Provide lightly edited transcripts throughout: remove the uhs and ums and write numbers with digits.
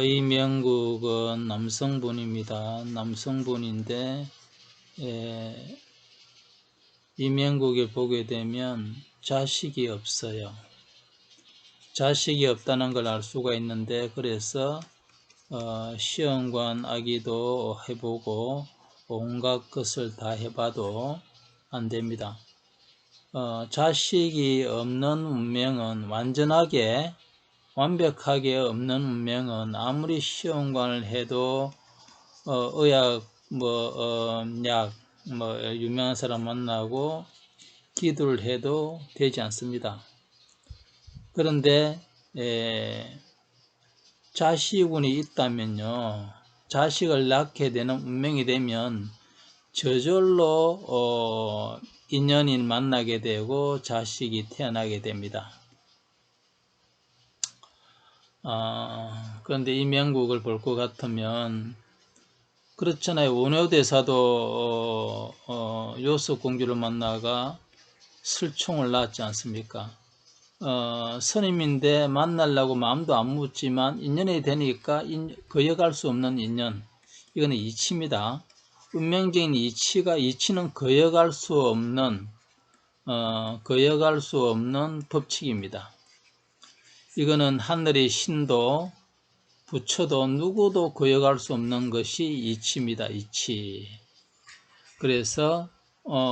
이 명국은 남성분입니다. 남성분인데 이 명국에 보게 되면 자식이 없어요. 자식이 없다는 걸 알 수가 있는데, 그래서 시험관 아기도 해보고 온갖 것을 다 해봐도 안 됩니다. 자식이 없는 운명은 완벽하게 없는 운명은 아무리 시험관을 해도 의학 약 유명한 사람 만나고 기도를 해도 되지 않습니다. 그런데 자식운이 있다면요, 자식을 낳게 되는 운명이 되면 저절로 인연인 만나게 되고 자식이 태어나게 됩니다. 그런데 이 명국을 볼 것 같으면 그렇잖아요. 원효대사도 요섭공주를 만나가 슬총을 낳았지 않습니까? 스님인데 만나려고 마음도 안 묻지만 인연이 되니까 거역할 수 없는 인연, 이거는 이치입니다. 운명적인 이치는 거역할 수 없는 법칙입니다. 이거는 하늘의 신도 부처도 누구도 거역할 수 없는 것이 이치입니다. 이치. 그래서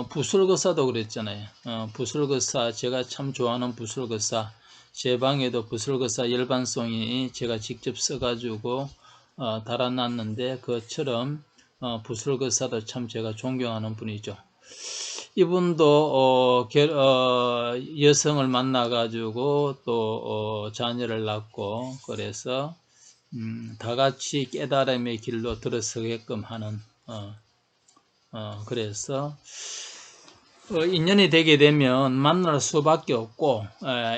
부술거사도 그랬잖아요. 부술거사, 제가 참 좋아하는 부술거사, 제 방에도 부술거사 열반송이 제가 직접 써가지고 달아놨는데, 그처럼 부술거사도 참 제가 존경하는 분이죠. 이분도 여성을 만나가지고 또 자녀를 낳고, 그래서 다 같이 깨달음의 길로 들어서게끔 하는 그래서 인연이 되게 되면 만날 수밖에 없고,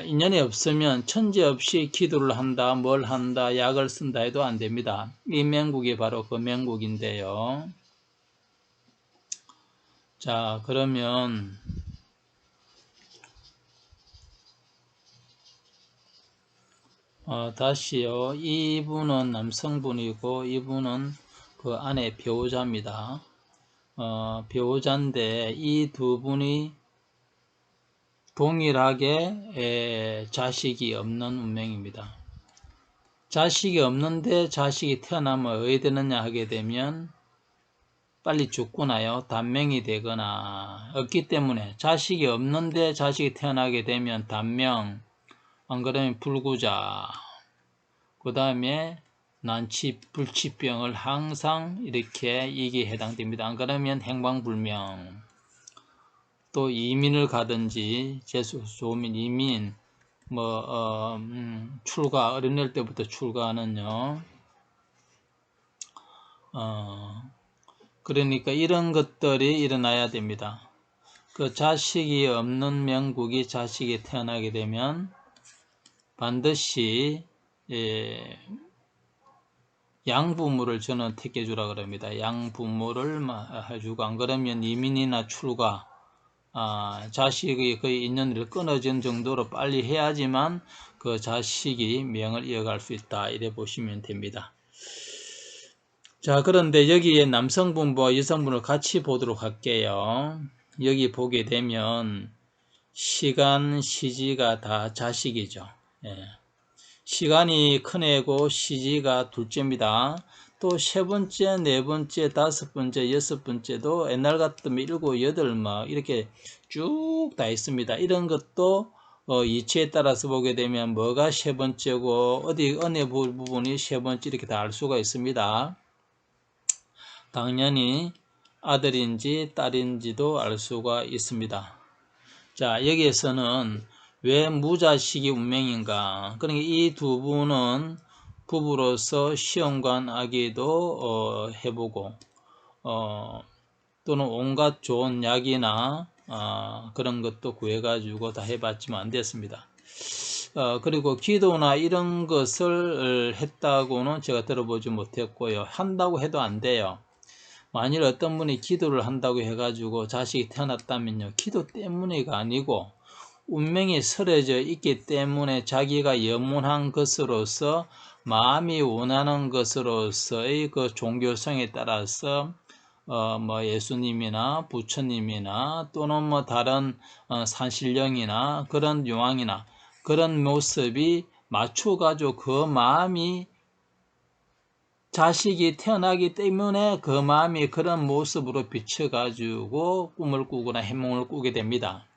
인연이 없으면 천재 없이 기도를 한다, 뭘 한다, 약을 쓴다 해도 안 됩니다. 이 명국이 바로 그 명국인데요. 자, 그러면 다시요. 이분은 남성분이고 이분은 그 아내 배우자입니다. 배우자인데 이 두 분이 동일하게 자식이 없는 운명입니다. 자식이 없는데 자식이 태어나면 어떻게 되느냐 하게 되면 빨리 죽거나요, 단명이 되거나, 없기 때문에 자식이 없는데 자식이 태어나게 되면 단명, 안 그러면 불구자, 그 다음에 난치, 불치병을 항상 이렇게 이게 해당됩니다. 안 그러면 행방불명, 또 이민을 가든지, 재수 좋으면 이민, 출가, 어린애 때부터 출가하는요, 그러니까 이런 것들이 일어나야 됩니다. 그 자식이 없는 명국이 자식이 태어나게 되면 반드시 양부모를 저는 택해주라 그럽니다. 양부모를 해주고, 안 그러면 이민이나 출가, 자식이 거의 인연을 끊어진 정도로 빨리 해야지만 그 자식이 명을 이어갈 수 있다, 이래 보시면 됩니다. 자, 그런데 여기에 남성분과 여성분을 같이 보도록 할게요. 여기 보게 되면 시간, 시지가 다 자식이죠. 시간이 큰애고 시지가 둘째입니다. 또 세 번째, 네 번째, 다섯 번째, 여섯 번째도 옛날 같으면 일곱, 여덟 이렇게 쭉 다 있습니다. 이런 것도 이치에 따라서 보게 되면 뭐가 세 번째고 어느 부분이 세 번째 이렇게 다 알 수가 있습니다. 당연히 아들인지 딸인지도 알 수가 있습니다. 자, 여기에서는 왜 무자식이 운명인가? 그러니까 이 두 분은 부부로서 시험관 아기도 해보고 또는 온갖 좋은 약이나 그런 것도 구해가지고 다 해봤지만 안 됐습니다. 그리고 기도나 이런 것을 했다고는 제가 들어보지 못했고요. 한다고 해도 안 돼요. 만일 어떤 분이 기도를 한다고 해가지고 자식이 태어났다면요, 기도 때문에가 아니고 운명이 서려져 있기 때문에 자기가 염원한 것으로서 마음이 원하는 것으로서의 그 종교성에 따라서 뭐 예수님이나 부처님이나 또는 뭐 다른 산신령이나 그런 유황이나 그런 모습이 맞춰가지고 그 마음이 자식이 태어나기 때문에 그 마음이 그런 모습으로 비춰가지고 꿈을 꾸거나 해몽을 꾸게 됩니다.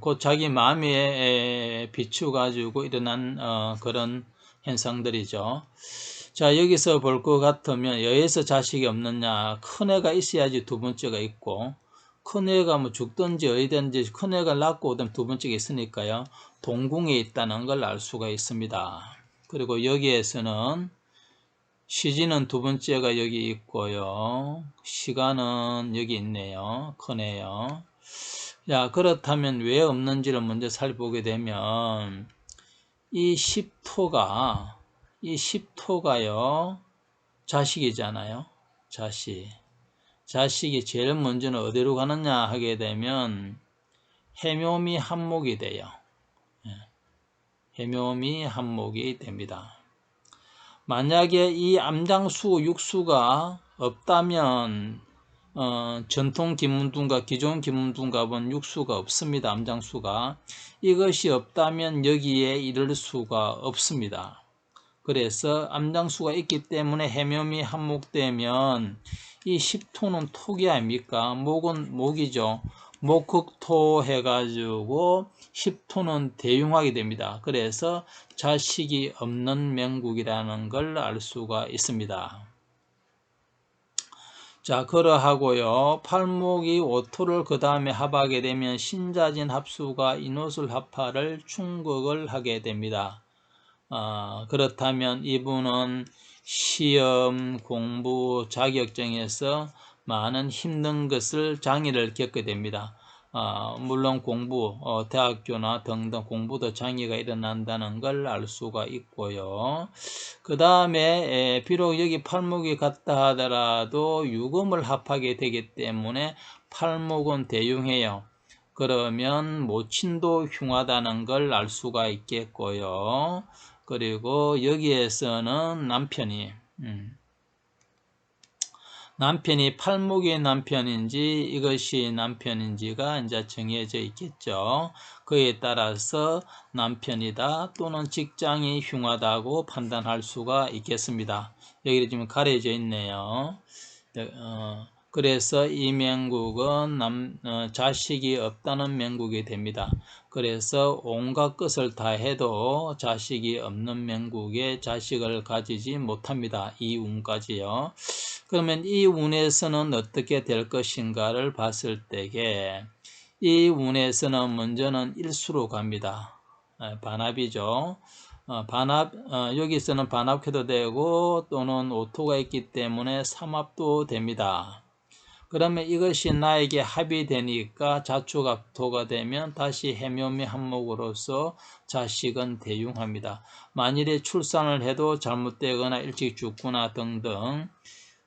곧 자기 마음에 비추가지고 일어난 그런 현상들이죠. 자, 여기서 볼 것 같으면 여에서 자식이 없느냐, 큰애가 있어야지 두 번째가 있고, 큰애가 뭐 죽든지 어디든지 큰애가 낳고 오든 두 번째가 있으니까요, 동궁에 있다는 걸 알 수가 있습니다. 그리고 여기에서는 시지는 두 번째가 여기 있고요, 시간은 여기 있네요. 큰애요. 자, 그렇다면 왜 없는지를 먼저 살펴보게 되면 이 10토가요 자식이잖아요. 자식이 제일 먼저는 어디로 가느냐 하게 되면 해묘미 한목이 돼요. 해묘미 한목이 됩니다. 만약에 이 암장수 육수가 없다면 전통 김문둔갑, 기존 김문둔갑은 육수가 없습니다. 암장수가. 이것이 없다면 여기에 이를 수가 없습니다. 그래서 암장수가 있기 때문에 해묘미 한목되면 이 10토는 톡이 아닙니까? 목은 목이죠. 목흑토 해가지고 10토는 대흉하게 됩니다. 그래서 자식이 없는 명국이라는 걸 알 수가 있습니다. 자, 그러하고요. 팔목이 오토를 그 다음에 합하게 되면 신자진 합수가 인호술 합파를 충극을 하게 됩니다. 그렇다면 이분은 시험, 공부, 자격증에서 많은 힘든 것을 장애를 겪게 됩니다. 물론 공부, 대학교나 등등 공부도 장애가 일어난다는 걸 알 수가 있고요. 그 다음에 비록 여기 팔목이 같다 하더라도 유금을 합하게 되기 때문에 팔목은 대흉해요. 그러면 모친도 흉하다는 걸 알 수가 있겠고요. 그리고 여기에서는 남편이 팔목의 남편인지 이것이 남편인지가 이제 정해져 있겠죠. 그에 따라서 남편이다 또는 직장이 흉하다고 판단할 수가 있겠습니다. 여기 지금 가려져 있네요. 그래서 이 명국은 자식이 없다는 명국이 됩니다. 그래서 온갖 것을 다 해도 자식이 없는 명국에 자식을 가지지 못합니다. 이 운까지요. 그러면 이 운에서는 어떻게 될 것인가를 봤을 때에 이 운에서는 먼저는 일수로 갑니다. 반합이죠. 여기서는 반합해도 되고 또는 오토가 있기 때문에 삼합도 됩니다. 그러면 이것이 나에게 합이 되니까 자축합토가 되면 다시 해묘미 한목으로서 자식은 대흉합니다. 만일에 출산을 해도 잘못되거나 일찍 죽거나 등등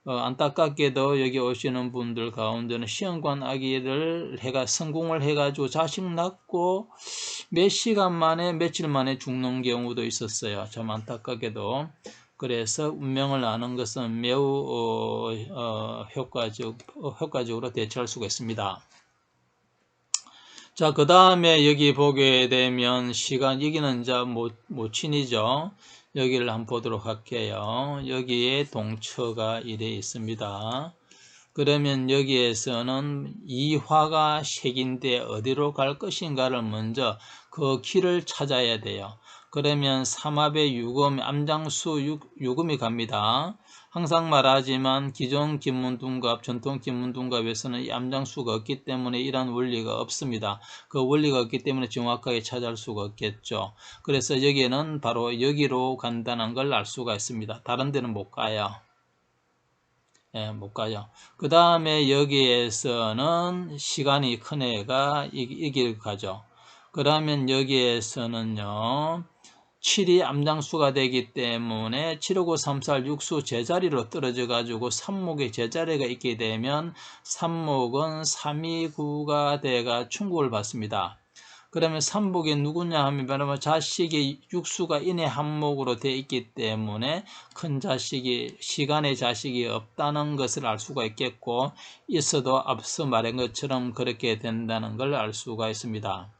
안타깝게도 여기 오시는 분들 가운데는 시험관 아기를 성공을 해가지고 자식 낳고 몇 시간 만에 며칠 만에 죽는 경우도 있었어요. 참 안타깝게도. 그래서 운명을 아는 것은 매우 효과적으로 대처할 수가 있습니다. 자, 그 다음에 여기 보게 되면 여기는 이제 모친이죠. 여기를 한번 보도록 할게요. 여기에 동처가 이래 있습니다. 그러면 여기에서는 이화가 색인데 어디로 갈 것인가를 먼저 그 길을 찾아야 돼요. 그러면 삼합의 유금, 암장수 유금이 갑니다. 항상 말하지만 기존 김문둔갑, 전통 김문둔갑에서는 이 암장수가 없기 때문에 이런 원리가 없습니다. 그 원리가 없기 때문에 정확하게 찾아올 수가 없겠죠. 그래서 여기에는 바로 여기로 간다는 걸 알 수가 있습니다. 다른 데는 못 가요. 못 가요. 그 다음에 여기에서는 시간이 큰 애가 이 길 가죠. 그러면 여기에서는요, 7이 암장수가 되기 때문에 75934 육수 제자리로 떨어져 가지고 삼목의 제자리가 있게 되면 삼목은 329가 돼가 충국을 받습니다. 그러면 삼복이 누구냐 하면 바로 자식이 육수가 인의 한목으로 되어 있기 때문에 큰 자식이 시간의 자식이 없다는 것을 알 수가 있겠고, 있어도 앞서 말한 것처럼 그렇게 된다는 걸 알 수가 있습니다.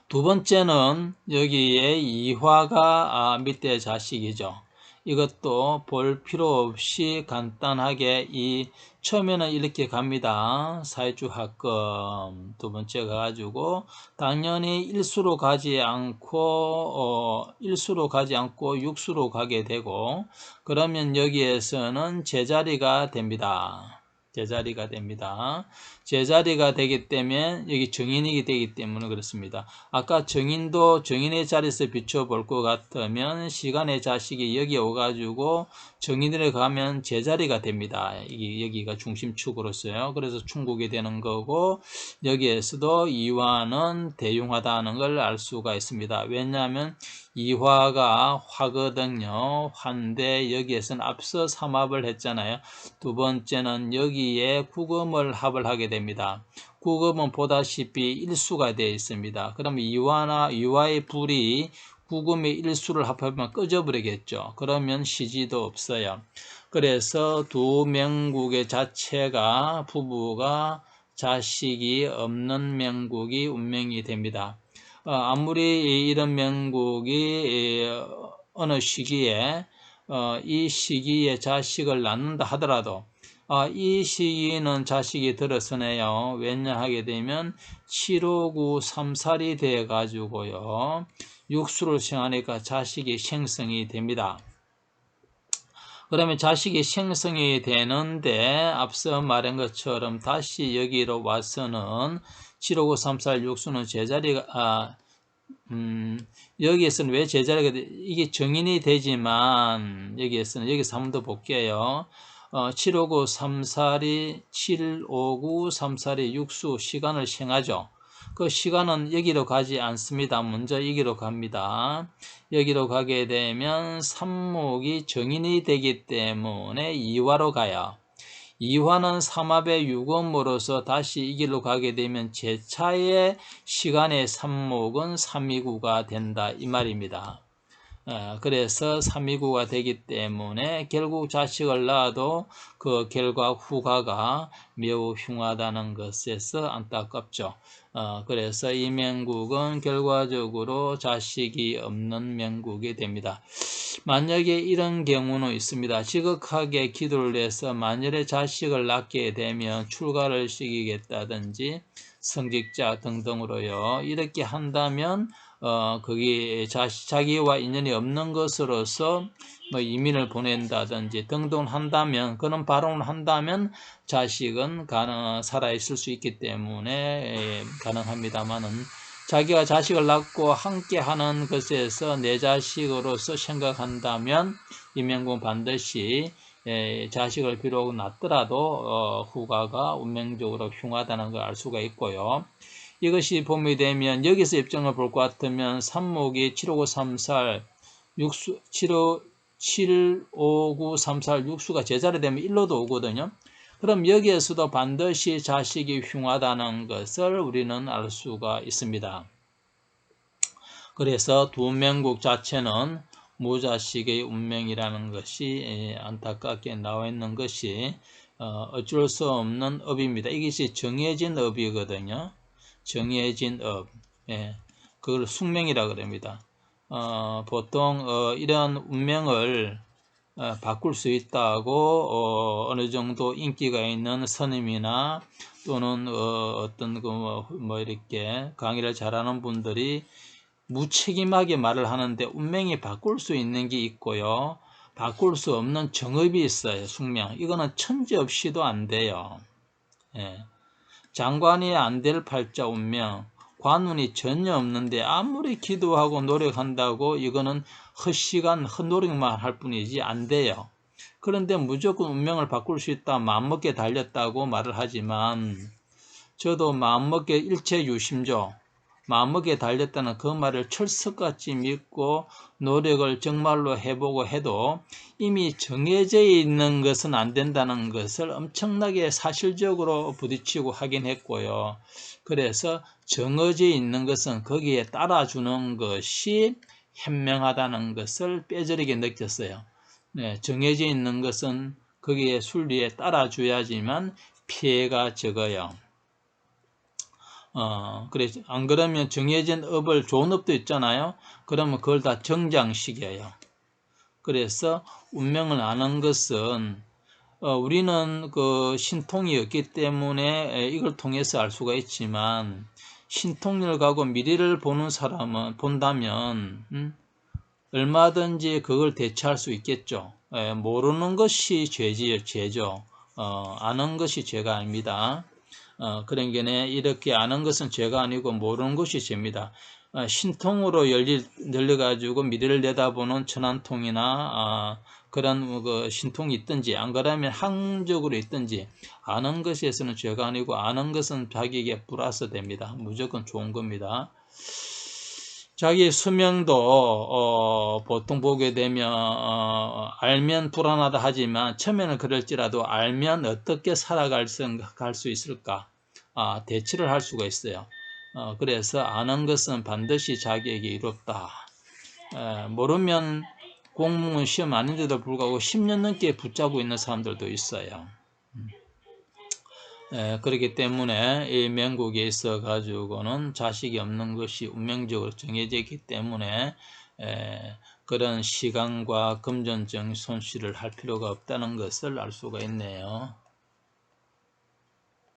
두 번째는 여기에 이화가 밑에 자식이죠. 이것도 볼 필요 없이 간단하게 처음에는 이렇게 갑니다. 사회주합금 두 번째 가가지고 당연히 일수로 가지 않고 육수로 가게 되고, 그러면 여기에서는 제자리가 됩니다. 제자리가 됩니다. 제자리가 되기 때문에 여기 정인이 되기 때문에 그렇습니다. 아까 정인도 정인의 자리에서 비춰볼 것 같으면 시간의 자식이 여기 오가지고 정인으로 가면 제자리가 됩니다. 여기가 중심축으로서요. 그래서 충국이 되는 거고, 여기에서도 이화는 대용하다는 걸 알 수가 있습니다. 왜냐하면 이화가 화거든요. 화인데 여기에서는 앞서 삼합을 했잖아요. 두 번째는 여기에 구금을 합을 하게 됩니다. 구금은 보다시피 일수가 되어 있습니다. 그럼 이화의 불이 구금의 일수를 합하면 꺼져버리겠죠. 그러면 시지도 없어요. 그래서 두 명국의 자체가 부부가 자식이 없는 명국이 운명이 됩니다. 아무리 이런 명국이 어느 시기에 이 시기에 자식을 낳는다 하더라도 이 시기는 자식이 들어서네요. 왜냐 하게 되면 75934이 돼 가지고요, 육수를 생하니까 자식이 생성이 됩니다. 그러면 자식이 생성이 되는데 앞서 말한 것처럼 다시 여기로 와서는 75934 육수는 제자리가 여기에서는 왜 제자리가 이게 정인이 되지만 여기서 한 번 더 볼게요. 75934이 75934이 육수 시간을 생하죠. 그 시간은 여기로 가지 않습니다. 먼저 여기로 갑니다. 여기로 가게 되면 삼목이 정인이 되기 때문에 이화로 가요. 이화는 삼합의 유검으로서 다시 이 길로 가게 되면 제차의 시간의 삼목은 삼이구가 된다 이 말입니다. 그래서 삼이구가 되기 때문에 결국 자식을 낳아도 그 결과 후가가 매우 흉하다는 것에서 안타깝죠. 그래서 이 명국은 결과적으로 자식이 없는 명국이 됩니다. 만약에 이런 경우는 있습니다. 지극하게 기도를 해서 만일에 자식을 낳게 되면 출가를 시키겠다든지 성직자 등등으로요, 이렇게 한다면 거기 자기와 인연이 없는 것으로서 이민을 보낸다든지 등등 한다면, 그런 발언을 한다면 자식은 살아있을 수 있기 때문에 가능합니다만은, 자기가 자식을 낳고 함께 하는 것에서 내 자식으로서 생각한다면 이명군 반드시 자식을 비록 낳더라도 후가가 운명적으로 흉하다는 걸 알 수가 있고요. 이것이 봄이 되면 여기서 입장을 볼 것 같으면 삼목이 75934 육수 75934 육수가 제자리 되면 일로도 오거든요. 그럼 여기에서도 반드시 자식이 흉하다는 것을 우리는 알 수가 있습니다. 그래서 두 명국 자체는 무자식의 운명이라는 것이 안타깝게 나와 있는 것이 어쩔 수 없는 업입니다. 이것이 정해진 업이거든요. 정해진 업, 그걸 숙명이라 그럽니다. 보통 이런 운명을 바꿀 수 있다고 어느 정도 인기가 있는 스님이나 또는 어떤 이렇게 강의를 잘하는 분들이 무책임하게 말을 하는데, 운명이 바꿀 수 있는 게 있고요, 바꿀 수 없는 정업이 있어요. 숙명. 이거는 천재 없이도 안 돼요. 장관이 안 될 팔자 운명, 관운이 전혀 없는데 아무리 기도하고 노력한다고 이거는 헛시간 헛노력만 할 뿐이지 안 돼요. 그런데 무조건 운명을 바꿀 수 있다, 마음먹게 달렸다고 말을 하지만, 저도 마음먹게 일체유심조, 마음먹게 달렸다는 그 말을 철석같이 믿고 노력을 정말로 해보고 해도 이미 정해져 있는 것은 안 된다는 것을 엄청나게 사실적으로 부딪히고 하긴 했고요. 그래서 정해져 있는 것은 거기에 따라주는 것이 현명하다는 것을 뼈저리게 느꼈어요. 네, 정해져 있는 것은 거기에 순리에 따라줘야지만 피해가 적어요. 그래, 안 그러면 정해진 업을 좋은 업도 있잖아요. 그러면 그걸 다 정장시켜요. 그래서 운명을 아는 것은 우리는 그 신통이 없기 때문에 이걸 통해서 알 수가 있지만 신통을 가고 미래를 보는 사람은 본다면 얼마든지 그걸 대처할 수 있겠죠. 모르는 것이 죄죠. 아는 것이 죄가 아닙니다. 그러니까 이렇게 아는 것은 죄가 아니고 모르는 것이 죄입니다. 신통으로 열려가지고 미래를 내다보는 천안통이나 그런 그 신통이 있든지 안 그러면 항적으로 있든지 아는 것에서는 죄가 아니고 아는 것은 자기에게 플러스 됩니다. 무조건 좋은 겁니다. 자기 수명도 보통 보게 되면 알면 불안하다 하지만 처음에는 그럴지라도 알면 어떻게 살아갈 수 있을까 대처를 할 수가 있어요. 그래서 아는 것은 반드시 자기에게 이롭다. 모르면 공무원 시험 아닌데도 불구하고 10년 넘게 붙잡고 있는 사람들도 있어요. 그렇기 때문에 이 명국에 있어 가지고는 자식이 없는 것이 운명적으로 정해져 있기 때문에 그런 시간과 금전적 손실을 할 필요가 없다는 것을 알 수가 있네요.